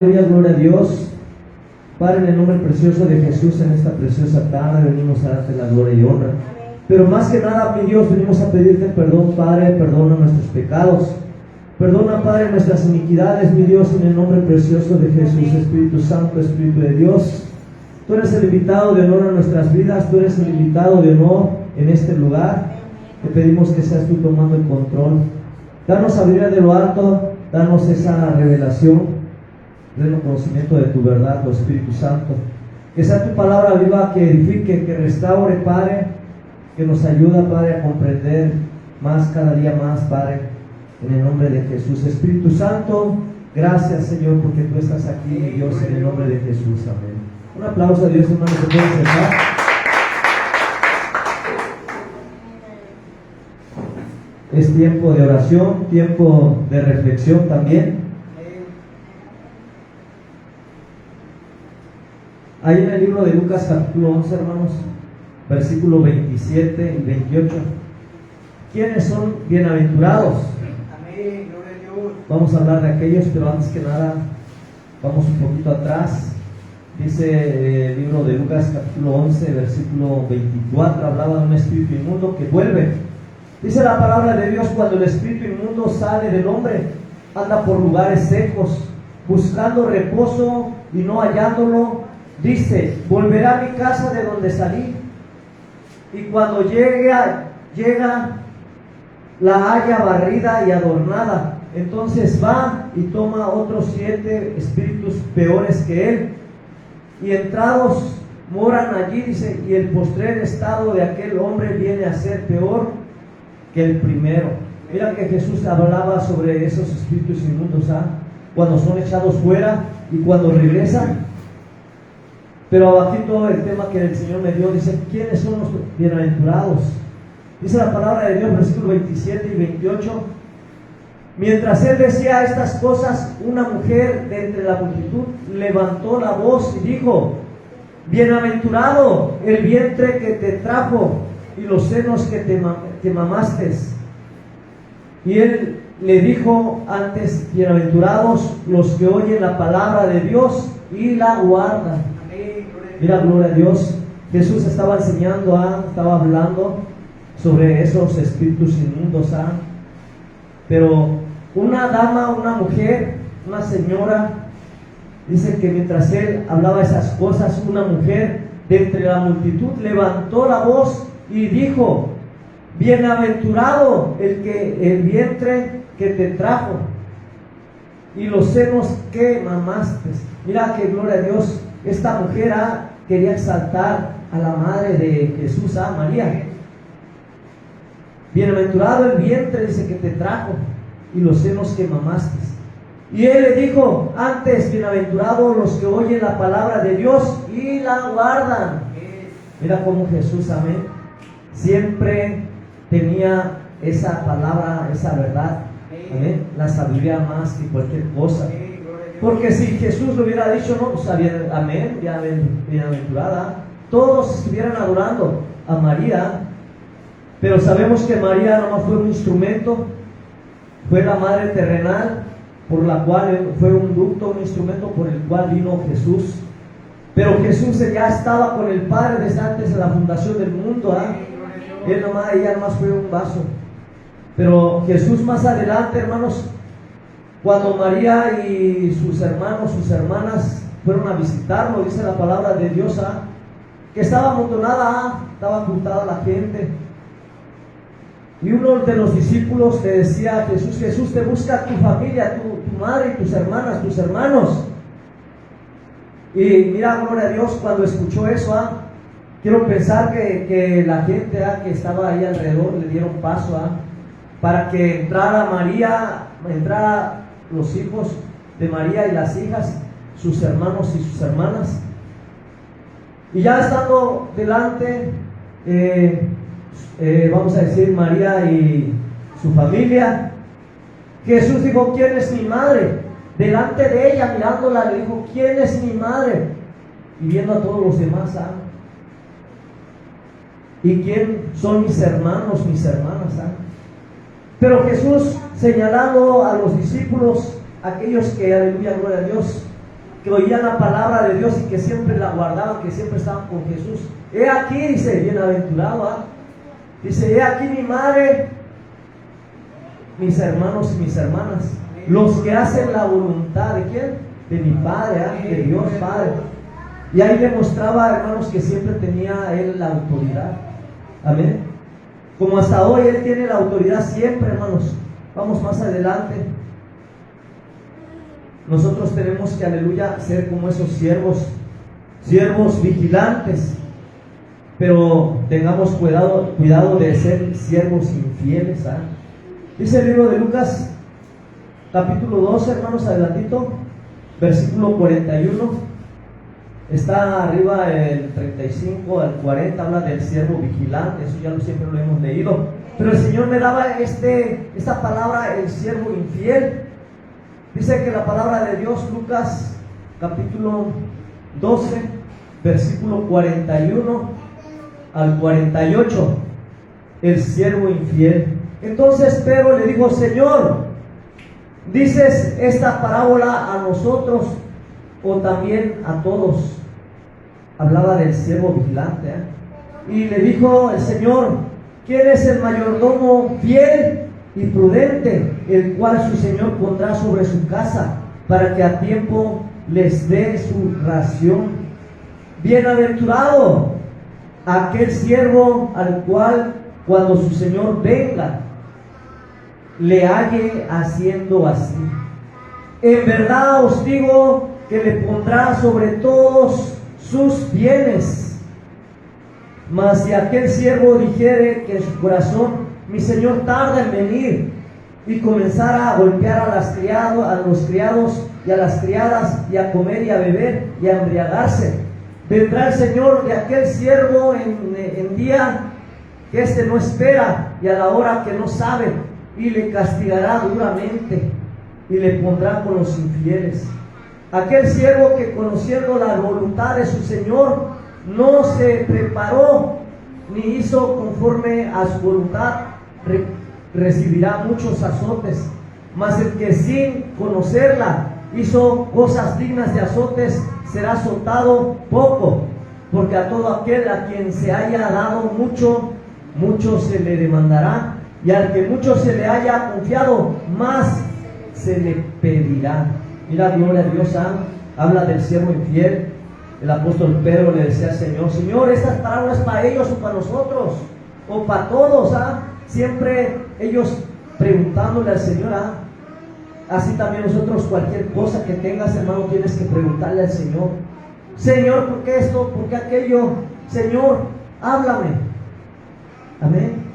Aleluya, gloria a Dios. Padre, en el nombre precioso de Jesús, en esta preciosa tarde venimos a darte la gloria y honra. Pero más que nada, mi Dios, venimos a pedirte perdón, Padre. Perdona nuestros pecados, perdona, Padre, nuestras iniquidades, mi Dios, en el nombre precioso de Jesús. Espíritu Santo, Espíritu de Dios, tú eres el invitado de honor a nuestras vidas, tú eres el invitado de honor en este lugar. Te pedimos que seas tú tomando el control. Danos sabiduría de lo alto, danos esa revelación, pleno conocimiento de tu verdad, oh Espíritu Santo. Que sea tu palabra viva, que edifique, que restaure, Padre, que nos ayuda, Padre, a comprender más, cada día más, Padre, en el nombre de Jesús. Espíritu Santo, gracias, Señor, porque tú estás aquí, mi Dios, en el nombre de Jesús. Amén. Un aplauso a Dios, hermano, se puede sentar. Es tiempo de oración, tiempo de reflexión también. Ahí en el libro de Lucas capítulo 11, hermanos, versículo 27 y 28. ¿Quiénes son bienaventurados? Amén, gloria a Dios. Vamos a hablar de aquellos, pero antes que nada, vamos un poquito atrás. Dice el libro de Lucas capítulo 11, versículo 24, hablaba de un espíritu inmundo que vuelve. Dice la palabra de Dios: cuando el espíritu inmundo sale del hombre, anda por lugares secos, buscando reposo y no hallándolo. Dice: volveré a mi casa de donde salí. Y cuando llega, la halla barrida y adornada. Entonces va y toma otros 7 espíritus peores que él, y entrados moran allí, dice, y el postrer estado de aquel hombre viene a ser peor que el primero. Mira que Jesús hablaba sobre esos espíritus inmundos, cuando son echados fuera y cuando regresan. Pero aquí todo el tema que el Señor me dio, dice: ¿quiénes son los bienaventurados? Dice la palabra de Dios, versículo 27 y 28. Mientras él decía estas cosas, una mujer de entre la multitud levantó la voz y dijo: bienaventurado el vientre que te trajo y los senos que mamaste. Y él le dijo antes: bienaventurados los que oyen la palabra de Dios y la guardan. Mira, gloria a Dios. Jesús estaba enseñando, estaba hablando sobre esos espíritus inmundos. Pero una dama, una mujer, una señora, dice que mientras él hablaba esas cosas, una mujer de entre la multitud levantó la voz y dijo: bienaventurado el vientre que te trajo y los senos que mamaste. Mira que gloria a Dios. Esta mujer quería exaltar a la madre de Jesús, María. Bienaventurado el vientre, dice, que te trajo y los senos que mamaste. Y él le dijo antes: bienaventurados los que oyen la palabra de Dios y la guardan. Mira cómo Jesús, amén, siempre tenía esa palabra, esa verdad, amén, la sabiduría más que cualquier cosa. Porque si Jesús lo hubiera dicho, no, pues amén, bienaventurada, todos estuvieran adorando a María. Pero sabemos que María no fue un instrumento, fue la madre terrenal, por la cual fue un ducto, un instrumento por el cual vino Jesús. Pero Jesús ya estaba con el Padre desde antes de la fundación del mundo. Ella nomás fue un vaso. Pero Jesús más adelante, hermanos, cuando María y sus hermanos, sus hermanas fueron a visitarlo, dice la palabra de Dios, que estaba amontonada, estaba juntada la gente. Y uno de los discípulos le decía a Jesús: Jesús, te busca tu familia, tu madre y tus hermanas, tus hermanos. Y mira, gloria a Dios, cuando escuchó eso, quiero pensar que la gente que estaba ahí alrededor le dieron paso para que entrara María, entrara los hijos de María y las hijas, sus hermanos y sus hermanas. Y ya estando delante, vamos a decir, María y su familia, Jesús dijo: ¿quién es mi madre? Delante de ella, mirándola, le dijo: ¿quién es mi madre? Y viendo a todos los demás, ¿y quién son mis hermanos, mis hermanas? Pero Jesús, señalando a los discípulos, aquellos que, aleluya, gloria a Dios, que oían la palabra de Dios y que siempre la guardaban, que siempre estaban con Jesús. He aquí, dice, bienaventurado, dice, he aquí mi madre, mis hermanos y mis hermanas, los que hacen la voluntad de ¿quién? De mi Padre, de Dios Padre. Y ahí demostraba, hermanos, que siempre tenía él la autoridad. Amén. Como hasta hoy él tiene la autoridad siempre, hermanos. Vamos más adelante. Nosotros tenemos que, aleluya, ser como esos siervos vigilantes, pero tengamos cuidado de ser siervos infieles. Dice el libro de Lucas, capítulo 12, hermanos, adelantito, versículo 41. Está arriba el 35 al 40, habla del siervo vigilante, eso ya siempre lo hemos leído. Pero el Señor me daba esta palabra, el siervo infiel. Dice que la palabra de Dios, Lucas capítulo 12, versículo 41 al 48, el siervo infiel. Entonces Pedro le dijo: Señor, ¿dices esta parábola a nosotros o también a todos? Hablaba del siervo vigilante, Y le dijo el Señor: ¿quién es el mayordomo fiel y prudente, el cual su Señor pondrá sobre su casa, para que a tiempo les dé su ración? Bienaventurado aquel siervo al cual, cuando su Señor venga, le halle haciendo así. En verdad os digo que le pondrá sobre todos sus bienes. Mas si aquel siervo dijere que en su corazón: mi Señor tarda en venir, y comenzara a golpear a los criados y a las criadas, y a comer y a beber y a embriagarse, vendrá el Señor de aquel siervo en día que éste no espera y a la hora que no sabe, y le castigará duramente y le pondrá con los infieles. Aquel siervo que, conociendo la voluntad de su Señor, no se preparó ni hizo conforme a su voluntad, recibirá muchos azotes. Mas el que sin conocerla hizo cosas dignas de azotes, será azotado poco. Porque a todo aquel a quien se haya dado mucho, mucho se le demandará, y al que mucho se le haya confiado, más se le pedirá. Mira, gloria a Dios. Habla del siervo infiel. El apóstol Pedro le decía al Señor: Señor, estas parábolas para ellos o para nosotros, o para todos. Siempre ellos preguntándole al Señor. Así también nosotros, cualquier cosa que tengas, hermano, tienes que preguntarle al Señor: Señor, ¿por qué esto? ¿Por qué aquello? Señor, háblame. Amén.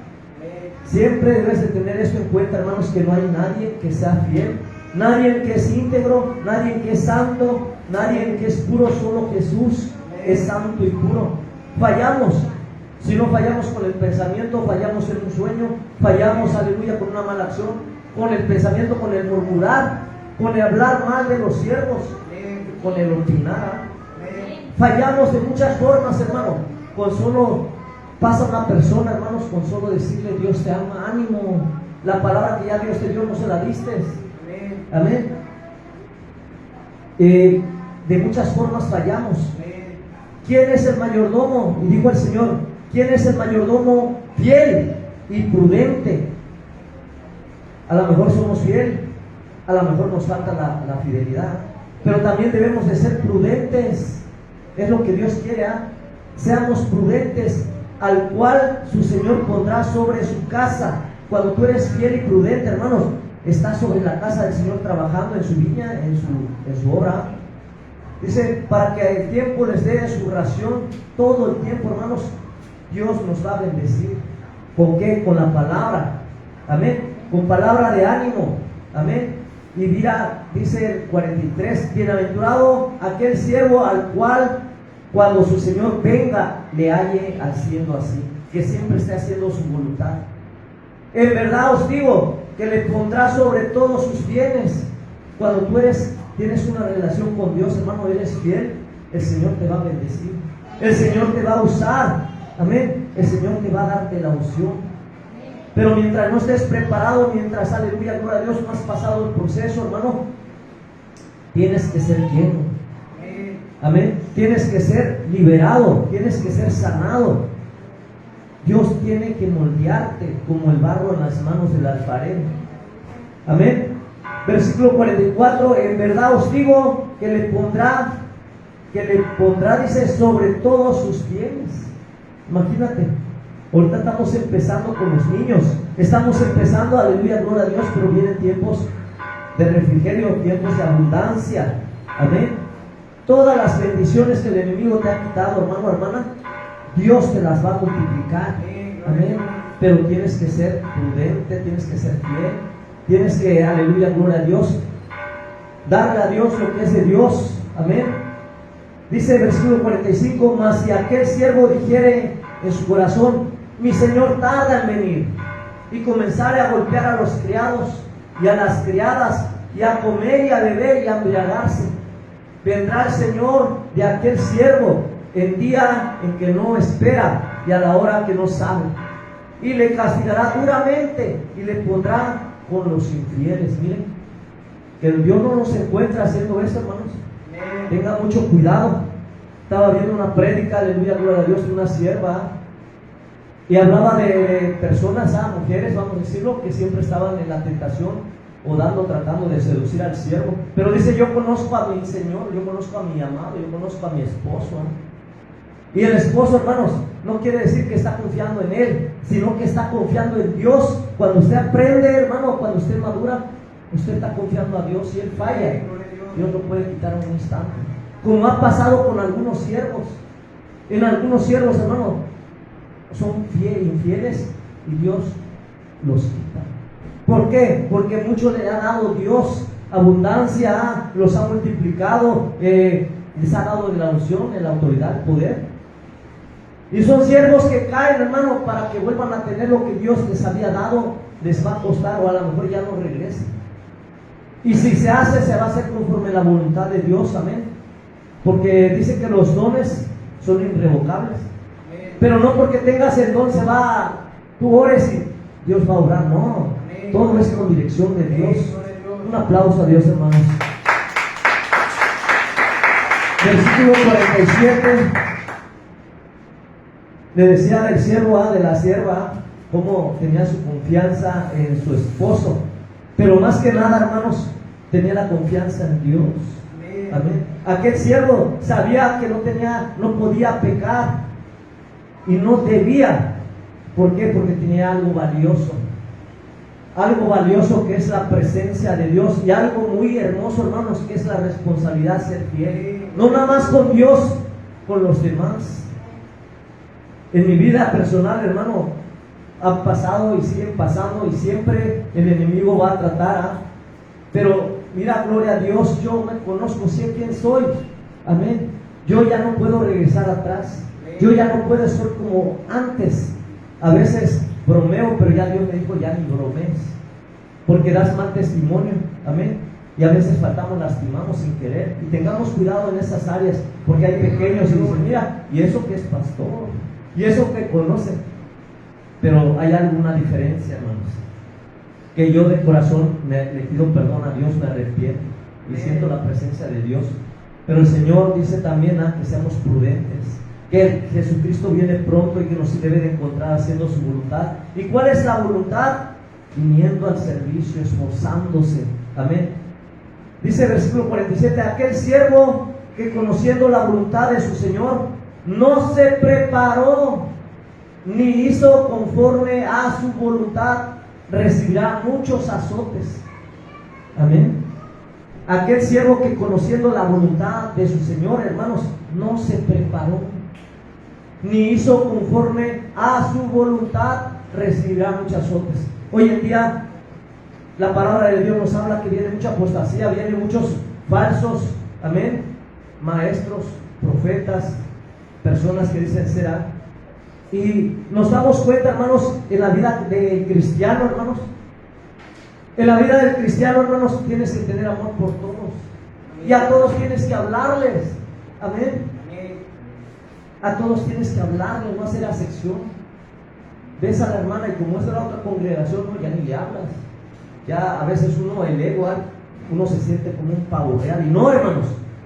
Siempre debes de tener esto en cuenta, hermanos, que no hay nadie que sea fiel, nadie que es íntegro, nadie que es santo, nadie que es puro. Solo Jesús es santo y puro. Fallamos. Si no fallamos con el pensamiento, fallamos en un sueño, fallamos, aleluya, con una mala acción, con el pensamiento, con el murmurar, con el hablar mal de los siervos, con el opinar. Fallamos de muchas formas, hermano. Con solo pasa una persona, hermanos, con solo decirle: Dios te ama, ánimo. La palabra que ya Dios te dio no se la diste. Amén. De muchas formas fallamos. ¿Quién es el mayordomo? Y dijo el Señor: ¿quién es el mayordomo fiel y prudente? A lo mejor somos fieles, a lo mejor nos falta la fidelidad, pero también debemos de ser prudentes. Es lo que Dios quiere. Seamos prudentes, al cual su Señor pondrá sobre su casa. Cuando tú eres fiel y prudente, hermanos, estás sobre la casa del Señor, trabajando en su viña, en su obra. Dice: para que el tiempo les dé su ración. Todo el tiempo, hermanos, Dios nos va a bendecir. ¿Con qué? Con la palabra. Amén. Con palabra de ánimo. Amén. Y mira, dice el 43: bienaventurado aquel siervo al cual, cuando su Señor venga, le halle haciendo así, que siempre esté haciendo su voluntad. En verdad os digo que le pondrá sobre todos sus bienes. Cuando tú tienes una relación con Dios, hermano, eres fiel, el Señor te va a bendecir, el Señor te va a usar. Amén. El Señor te va a dar de la unción. Pero mientras no estés preparado, mientras, aleluya, gloria a Dios, no has pasado el proceso, hermano, tienes que ser lleno. Amén. Tienes que ser liberado, tienes que ser sanado. Dios tiene que moldearte como el barro en las manos del alfarero. Amén. Versículo 44, en verdad os digo que le pondrá, dice, sobre todos sus bienes. Imagínate, ahorita estamos empezando con los niños, estamos empezando, aleluya, gloria a Dios, pero vienen tiempos de refrigerio, tiempos de abundancia. Amén. Todas las bendiciones que el enemigo te ha quitado, hermano, hermana, Dios te las va a multiplicar. Amén. Pero tienes que ser prudente, tienes que ser fiel, tienes que, aleluya, gloria a Dios, darle a Dios lo que es de Dios. Amén. Dice el versículo 45, mas si aquel siervo dijere en su corazón, mi señor tarda en venir, y comenzare a golpear a los criados y a las criadas, y a comer y a beber y a embriagarse, vendrá el Señor de aquel siervo en día en que no espera y a la hora que no sabe, y le castigará duramente y le pondrá con los infieles. Miren, que Dios no nos encuentra haciendo eso, hermanos. Tenga mucho cuidado. Estaba viendo una prédica, aleluya, gloria a Dios, de una sierva, y hablaba de personas, mujeres, vamos a decirlo, que siempre estaban en la tentación o tratando de seducir al siervo. Pero dice, yo conozco a mi Señor, yo conozco a mi amado, yo conozco a mi esposo. Y el esposo, hermanos, no quiere decir que está confiando en él, sino que está confiando en Dios. Cuando usted aprende, hermano, cuando usted madura, usted está confiando a Dios. Si él falla, Dios lo puede quitar en un instante, como ha pasado con algunos siervos. En algunos siervos, hermano, son infieles y Dios los quita. ¿Por qué? Porque mucho le ha dado Dios, abundancia, los ha multiplicado, les ha dado la unción, la autoridad, el poder. Y son siervos que caen, hermano, para que vuelvan a tener lo que Dios les había dado, les va a costar, o a lo mejor ya no regresen. Y si se hace, se va a hacer conforme la voluntad de Dios, amén. Porque dice que los dones son irrevocables. Pero no porque tengas el don se va, tú ores y Dios va a obrar, no. Todo es con dirección de Dios. Un aplauso a Dios, hermanos. Versículo 47. Le decía del siervo, de la sierva, cómo tenía su confianza en su esposo. Pero más que nada, hermanos, tenía la confianza en Dios. Amén. Aquel siervo sabía que no podía pecar y no debía. ¿Por qué? Porque tenía algo valioso. Algo valioso que es la presencia de Dios, y algo muy hermoso, hermanos, que es la responsabilidad de ser fiel. No nada más con Dios, con los demás. En mi vida personal, hermano, han pasado y siguen pasando, y siempre el enemigo va a tratar. Pero mira, gloria a Dios, yo me conozco, sé quién soy. Amén. Yo ya no puedo regresar atrás. Yo ya no puedo ser como antes. A veces bromeo, pero ya Dios me dijo, ya ni bromees, porque das mal testimonio. Amén. Y a veces lastimamos sin querer. Y tengamos cuidado en esas áreas, porque hay pequeños y dicen, mira, y eso que es pastor, y eso que conocen. Pero hay alguna diferencia, hermanos, que yo de corazón le pido perdón a Dios, me arrepiento y siento la presencia de Dios. Pero el Señor dice también que seamos prudentes, que Jesucristo viene pronto y que nos debe de encontrar haciendo su voluntad. ¿Y cuál es la voluntad? Viniendo al servicio, esforzándose. Amén. Dice el versículo 47, aquel siervo que conociendo la voluntad de su Señor no se preparó ni hizo conforme a su voluntad, recibirá muchos azotes. Amén. Aquel siervo que conociendo la voluntad de su Señor, hermanos, no se preparó ni hizo conforme a su voluntad, recibirá muchos azotes. Hoy en día la palabra de Dios nos habla que viene mucha apostasía, vienen muchos falsos, amén, maestros, profetas, personas que dicen ser algo. Y nos damos cuenta, hermanos, en la vida del cristiano, hermanos, en la vida del cristiano, hermanos, tienes que tener amor por todos, y a todos tienes que hablarles. Amén. A todos tienes que hablarles, no hacer acepción. Ves a la hermana y como es de la otra congregación, no, ya ni le hablas. Ya a veces el ego, uno se siente como un pavo real. Y no, hermanos,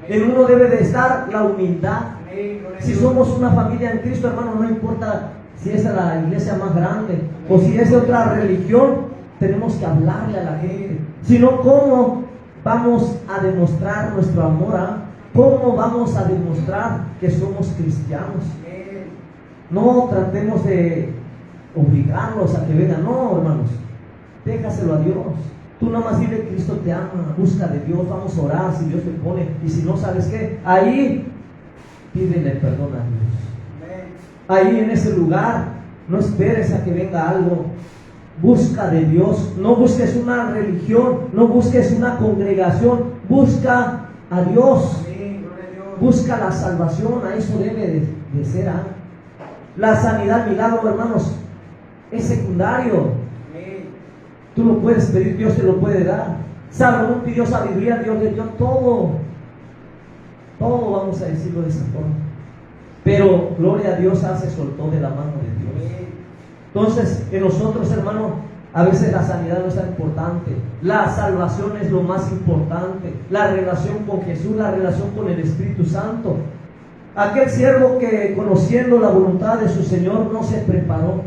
En uno debe de estar la humildad. Amén. Gloria a Si Dios. somos una familia en Cristo, hermano, no importa si es la iglesia más grande o si es de otra religión, tenemos que hablarle a la gente. Si no, ¿cómo vamos a demostrar nuestro amor? ¿Cómo vamos a demostrar que somos cristianos? Amén. No tratemos de obligarlos a que vengan, no, hermanos, déjaselo a Dios. Tú nada más dile: Cristo te ama, busca de Dios, vamos a orar si Dios te pone. Y si no, ¿sabes qué? Ahí pídele perdón a Dios. Amén. Ahí en ese lugar, no esperes a que venga algo. Busca de Dios, no busques una religión, no busques una congregación, busca a Dios. Amén. Gloria a Dios. Busca la salvación, a eso debe de ser. La sanidad, milagro, hermanos, es secundario. Amén. Tú lo puedes pedir, Dios te lo puede dar. Salomón pidió sabiduría, Dios le dio todo. Todo, vamos a decirlo de esa forma. Pero, gloria a Dios, se soltó de la mano de Dios. Amén. Entonces, en nosotros, hermano, a veces la sanidad no es tan importante. La salvación es lo más importante. La relación con Jesús, la relación con el Espíritu Santo. Aquel siervo que, conociendo la voluntad de su Señor, no se preparó,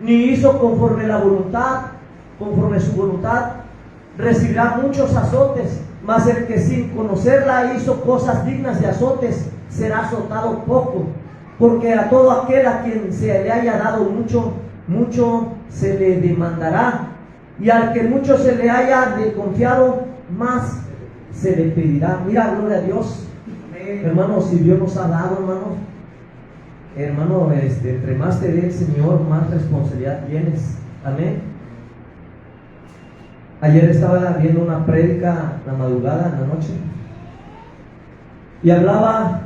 ni hizo conforme la voluntad, conforme su voluntad, recibirá muchos azotes. Mas el que sin conocerla hizo cosas dignas de azotes, será azotado poco. Porque a todo aquel a quien se le haya dado mucho, mucho se le demandará, y al que mucho se le haya confiado, más se le pedirá. Mira, gloria a Dios. Amén. Hermano, si Dios nos ha dado, hermano, entre más te dé el Señor, más responsabilidad tienes. Amén. Ayer estaba viendo una prédica la madrugada, en la noche, y hablaba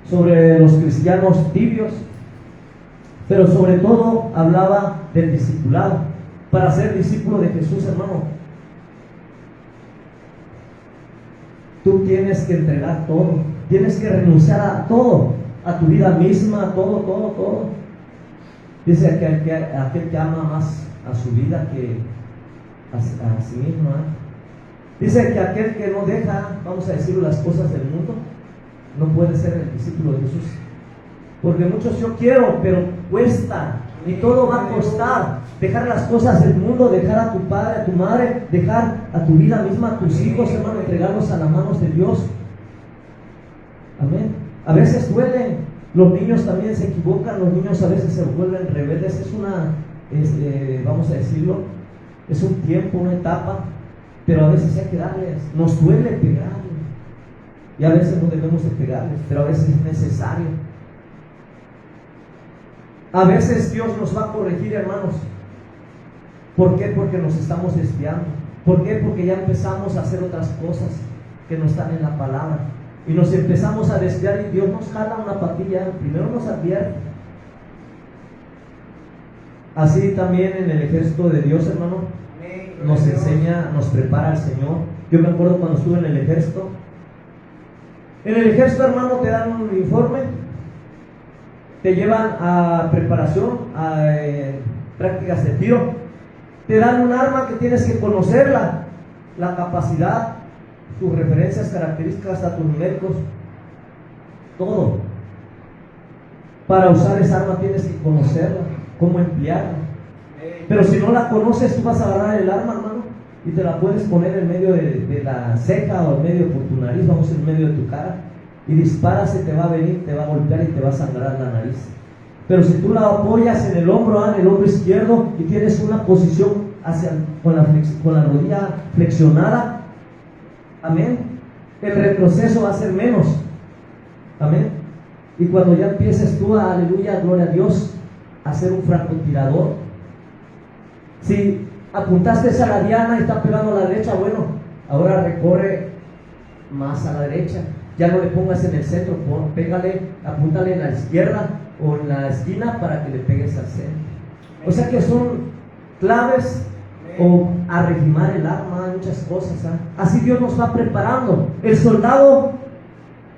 sobre los cristianos tibios, pero sobre todo hablaba del discipulado. Para ser discípulo de Jesús, hermano, tú tienes que entregar todo, tienes que renunciar a todo, a tu vida misma, todo. Dice que aquel que ama más a su vida que a sí mismo. Dice que aquel que no deja, vamos a decirlo, las cosas del mundo, no puede ser el discípulo de Jesús. Porque muchos yo quiero, pero cuesta, y todo va a costar. Dejar las cosas del mundo, dejar a tu padre, a tu madre, dejar a tu vida misma, a tus hijos, hermano, entregarlos a las manos de Dios. Amén. A veces duele. Los niños también se equivocan, los niños a veces se vuelven rebeldes. Es vamos a decirlo, es un tiempo, una etapa, pero a veces hay que darles. Nos duele pegarles, y a veces no debemos de pegarles, pero a veces es necesario. A veces Dios nos va a corregir, hermanos. ¿Por qué? Porque nos estamos desviando. ¿Por qué? Porque ya empezamos a hacer otras cosas que no están en la palabra, y nos empezamos a desviar, y Dios nos jala una patilla. Primero nos advierte. Así también en el ejército de Dios, hermano, Amén. nos Gloria a Dios. enseña, nos prepara el Señor. Yo me acuerdo cuando estuve en el ejército. En el ejército, hermano, te dan un uniforme, te llevan a preparación, a prácticas de tiro, te dan un arma que tienes que conocerla, la capacidad, tus referencias, características, hasta tus numéricos, todo. Para usar esa arma tienes que conocerla, cómo emplearla. Amén. Pero si no la conoces, tú vas a agarrar el arma, hermano, y te la puedes poner en medio de la ceja, o en medio de tu nariz, vamos, en medio de tu cara, y disparas, y te va a venir, te va a golpear y te va a sangrar la nariz. Pero si tú la apoyas en el hombro izquierdo, y tienes una posición con la rodilla flexionada, amén, el retroceso va a ser menos. Amén. Y cuando ya empieces tú a, aleluya, gloria a Dios, a ser un francotirador, si apuntaste a la diana y está pegando a la derecha, bueno, ahora recorre más a la derecha. Ya no le pongas en el centro, pégale, apúntale en la izquierda o en la esquina para que le pegues al centro. O sea que son claves, o arregimar el arma, muchas cosas. Así Dios nos va preparando. El soldado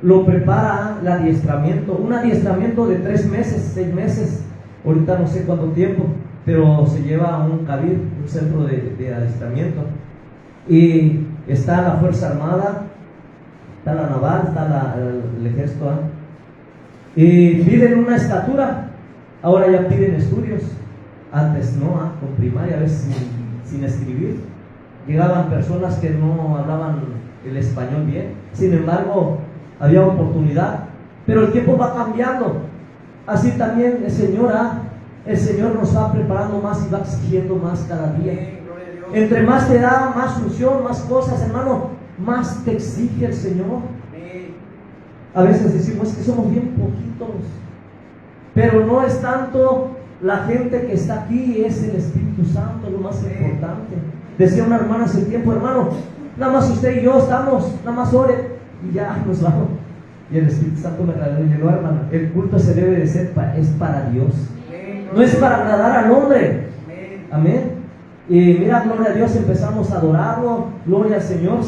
lo prepara el adiestramiento, un adiestramiento de 3 meses, 6 meses, ahorita no sé cuánto tiempo, pero se lleva a un cabir, un centro de adiestramiento, y está la Fuerza Armada, está la naval, está el ejército, ¿eh? Y piden una estatura, ahora ya piden estudios. Antes no, con primaria, a veces sin escribir. Llegaban personas que no hablaban el español bien, sin embargo, había oportunidad. Pero el tiempo va cambiando. Así también el Señor nos va preparando más y va exigiendo más cada día. Entre más te da, más función, más cosas, hermano, más te exige el Señor. A veces decimos que somos bien poquitos, pero no es tanto la gente que está aquí, es el Espíritu Santo lo más importante. Decía una hermana hace tiempo, hermano, nada más usted y yo estamos, nada más ore y ya nos vamos. Y el Espíritu Santo me reveló, hermano, el culto se debe de ser, es para Dios, no es para agradar al hombre. Amén. Y mira, gloria a Dios, empezamos a adorarlo, gloria al Señor,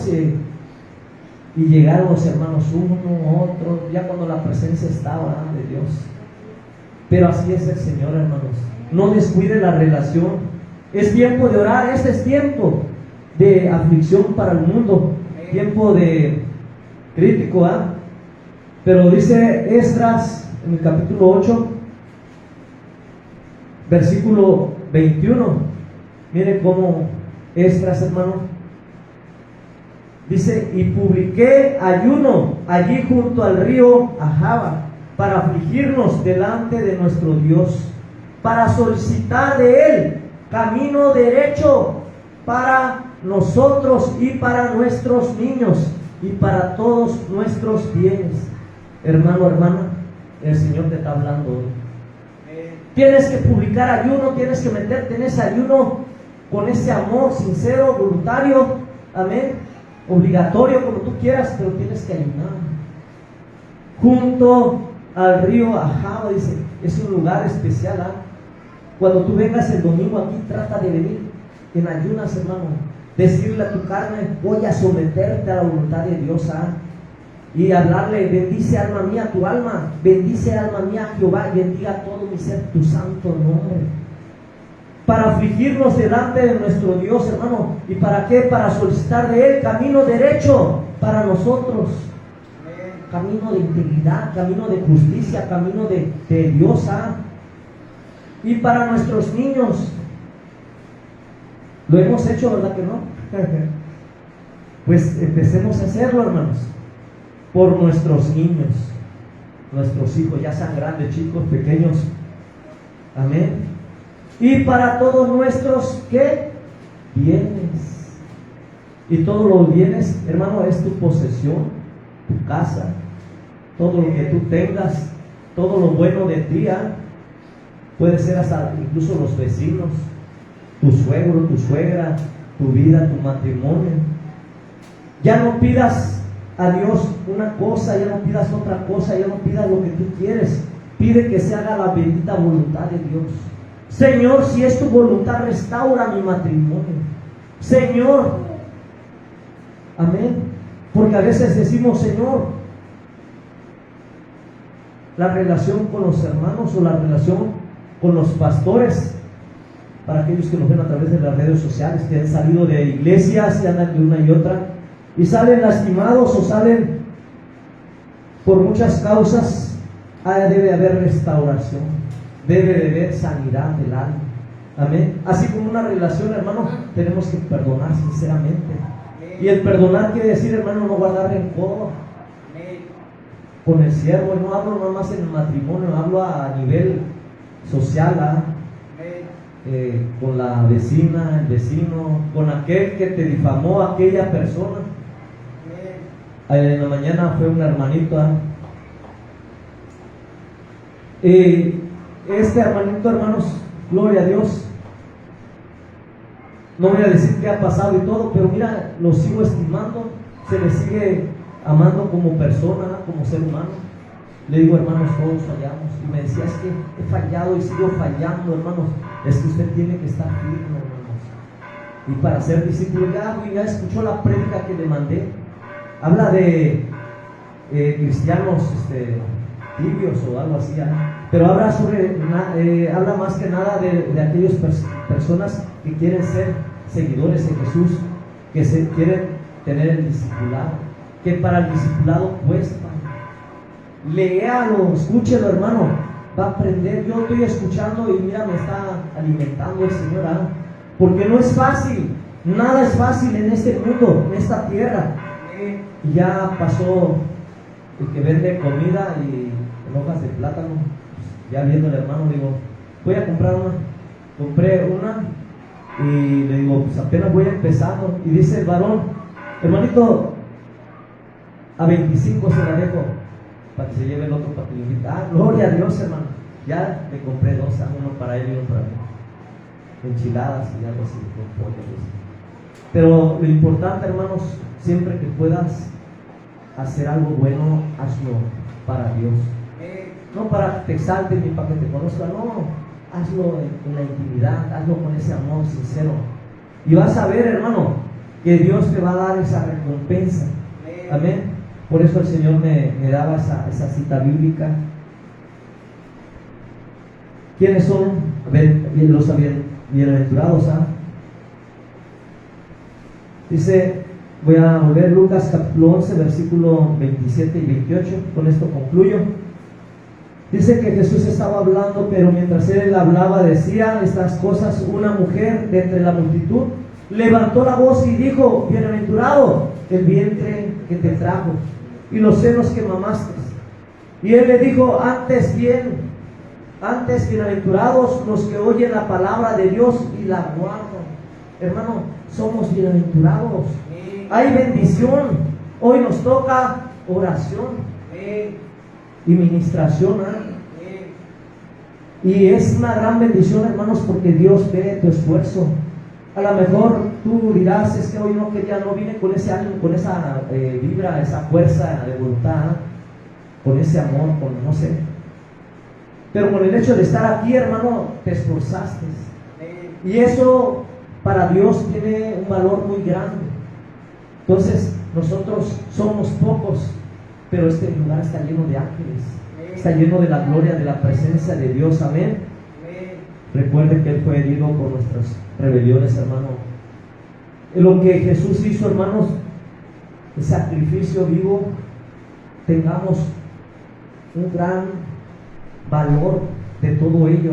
y llegaron los hermanos uno, otro, ya cuando la presencia estaba de Dios. Pero así es el Señor, hermanos. No descuide la relación. Es tiempo de orar, este es tiempo de aflicción para el mundo, tiempo de crítico, ¿ah? Pero dice Esdras en el capítulo 8, versículo 21. Miren cómo Esdras, hermano, dice: y publiqué ayuno allí junto al río Ahava para afligirnos delante de nuestro Dios, para solicitar de Él camino derecho para nosotros y para nuestros niños y para todos nuestros bienes. Hermano, hermana, el Señor te está hablando hoy. Tienes que publicar ayuno, tienes que meterte en ese ayuno con ese amor sincero, voluntario, amén, obligatorio, como tú quieras, pero tienes que ayunar. Junto al río Ahava, dice, es un lugar especial, ¿ah? Cuando tú vengas el domingo aquí, trata de venir en ayunas, hermano, decirle a tu carne: voy a someterte a la voluntad de Dios, ¿ah? Y hablarle: bendice alma mía tu alma, bendice alma mía Jehová, y bendiga todo mi ser tu santo nombre. Para afligirnos delante de nuestro Dios, hermano. ¿Y para qué? Para solicitar de Él camino derecho para nosotros. Camino de integridad, camino de justicia, camino de Dios, ¿ah? Y para nuestros niños. Lo hemos hecho, ¿verdad que no? Pues empecemos a hacerlo, hermanos, por nuestros niños, nuestros hijos, ya sean grandes, chicos, pequeños. Amén. Y para todos nuestros, ¿qué? Bienes. Y todos los bienes, hermano, es tu posesión, tu casa, todo lo que tú tengas, todo lo bueno de ti, ¿eh? Puede ser hasta incluso los vecinos, tu suegro, tu suegra, tu vida, tu matrimonio. Ya no pidas a Dios una cosa, ya no pidas otra cosa, ya no pidas lo que tú quieres. Pide que se haga la bendita voluntad de Dios. Señor, si es tu voluntad, restaura mi matrimonio. Señor, amén. Porque a veces decimos: Señor, la relación con los hermanos o la relación con los pastores, para aquellos que nos ven a través de las redes sociales, que han salido de iglesias y andan de una y otra, y salen lastimados o salen por muchas causas, debe haber restauración, debe de haber sanidad del alma. Amén. Así como una relación, hermano, tenemos que perdonar sinceramente. Y el perdonar quiere decir, hermano, no guardar rencor con el siervo. Y no hablo nada más en el matrimonio, hablo a nivel social, con la vecina, el vecino, con aquel que te difamó, aquella persona. En la mañana fue un hermanito, este hermanito, hermanos, gloria a Dios, no voy a decir qué ha pasado y todo, pero mira, lo sigo estimando, se le sigue amando como persona, como ser humano. Le digo: hermanos, todos fallamos. Y me decía: es que he fallado y sigo fallando, hermanos. Es que usted tiene que estar firme, hermanos. Y para ser discípulo, ya escuchó la prédica que le mandé. Habla de cristianos tibios o algo así, ¿eh? Pero habla habla más que nada de aquellas personas que quieren ser seguidores de Jesús, que se quieren tener el discipulado. que para el discipulado cuesta. Léalo, escúchelo, hermano, va a aprender. Yo estoy escuchando y mira, me está alimentando el Señor, ¿ah? Porque no es fácil, nada es fácil en este mundo, en esta tierra. Y ya pasó el que vende comida y en hojas de plátano, ya viendo el hermano, digo, voy a comprar una. Compré una y le digo, pues apenas voy empezando. Y dice el varón, hermanito, a 25 se la dejo para que se lleve el otro para que le invite. Ah, gloria a Dios, hermano. Ya le compré dos, uno para él y uno para mí. Enchiladas y algo así, con pollo. Pero lo importante, hermanos, siempre que puedas hacer algo bueno, hazlo para Dios. No para que te exalten ni para que te conozcan, no. Hazlo en la intimidad, hazlo con ese amor sincero. Y vas a ver, hermano, que Dios te va a dar esa recompensa. Amén. Por eso el Señor me daba esa cita bíblica. ¿Quiénes son los bienaventurados? Dice, voy a volver Lucas capítulo 11, versículo 27 y 28. Con esto concluyo. Dice que Jesús estaba hablando, pero mientras él hablaba, decía estas cosas, una mujer de entre la multitud levantó la voz y dijo, bienaventurado el vientre que te trajo y los senos que mamaste. Y él le dijo, antes bienaventurados los que oyen la palabra de Dios y la guardan. Hermano, somos bienaventurados. Hay bendición. Hoy nos toca oración y ministración. Y es una gran bendición, hermanos, porque Dios ve tu esfuerzo. A lo mejor tú dirás, es que hoy no vine con ese ánimo, con esa vibra, esa fuerza de voluntad, con ese amor, con no sé. Pero con el hecho de estar aquí, hermano, te esforzaste. Y eso para Dios tiene un valor muy grande. Entonces, nosotros somos pocos, pero este lugar está lleno de ángeles, está lleno de la gloria, de la presencia de Dios. Amén. Recuerde que Él fue herido por nuestras rebeliones, hermano. Lo que Jesús hizo, hermanos, el sacrificio vivo, tengamos un gran valor de todo ello.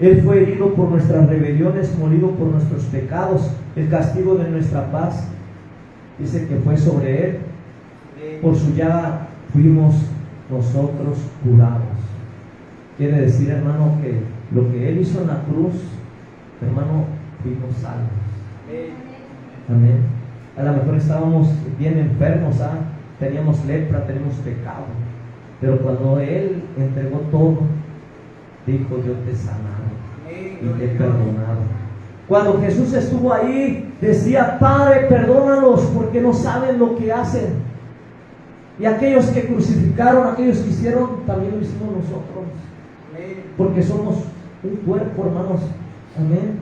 Él fue herido por nuestras rebeliones, molido por nuestros pecados. El castigo de nuestra paz, dice que fue sobre Él. Por su llaga fuimos nosotros curados. Quiere decir, hermano, que lo que Él hizo en la cruz, hermano, fuimos salvos. Amén. A lo mejor estábamos bien enfermos, teníamos lepra, teníamos pecado, pero cuando Él entregó todo, dijo, yo te he sanado y te he perdonado. Cuando Jesús estuvo ahí, decía, Padre, perdónalos porque no saben lo que hacen. Y aquellos que crucificaron, aquellos que hicieron, también lo hicimos nosotros. Porque somos un cuerpo, hermanos. Amén.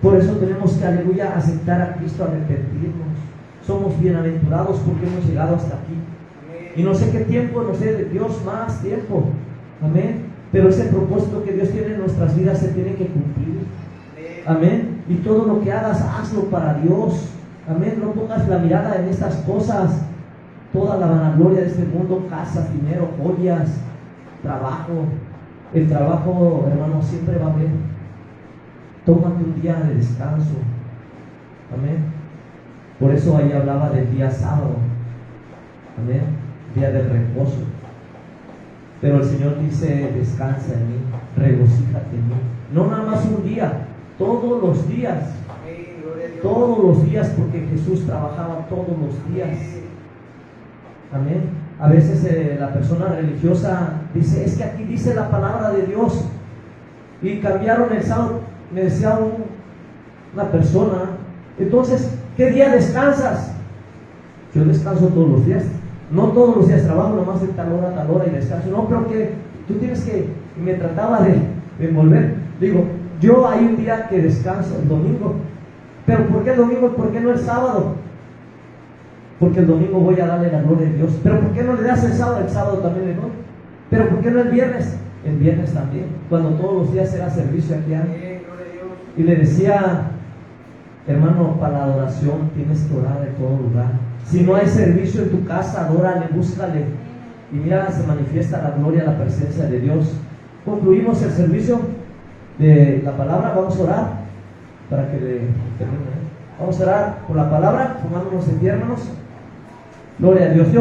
Por eso tenemos que, aleluya, aceptar a Cristo, arrepentirnos. Somos bienaventurados porque hemos llegado hasta aquí. Y no sé qué tiempo, no sé de Dios, más tiempo. Amén. Pero ese propósito que Dios tiene en nuestras vidas se tiene que cumplir. Amén. Y todo lo que hagas, hazlo para Dios. Amén. No pongas la mirada en estas cosas. Toda la vanagloria de este mundo, casa, dinero, joyas, trabajo. El trabajo, hermano, siempre va a haber. Tómate un día de descanso. Amén. Por eso ahí hablaba del día sábado. Amén. Día de reposo. Pero el Señor dice, descansa en mí, regocíjate en mí. No nada más un día, todos los días. Todos los días, porque Jesús trabajaba todos los días. Amén. A veces la persona religiosa dice, es que aquí dice la palabra de Dios. Y cambiaron el sábado. Me decía una persona, entonces, ¿qué día descansas? Yo descanso todos los días. No todos los días trabajo, nomás de tal hora y descanso. No, pero que tú tienes que, me trataba de envolver. Digo, yo hay un día que descanso, el domingo. Pero ¿por qué el domingo y por qué no el sábado? Porque el domingo voy a darle la gloria a Dios. Pero ¿por qué no le das el sábado? El sábado también le doy. Pero ¿por qué no el viernes? El viernes también. Cuando todos los días era servicio aquí. Y le decía Hermano, para la adoración tienes que orar en todo lugar. Si no hay servicio en tu casa, adórale, búscale. Y mira, se manifiesta la gloria, la presencia de Dios. Concluimos el servicio de la palabra. Vamos a orar para que termine. Vamos a orar por la palabra, tomándonos en pie, hermanos. Gloria a Dios.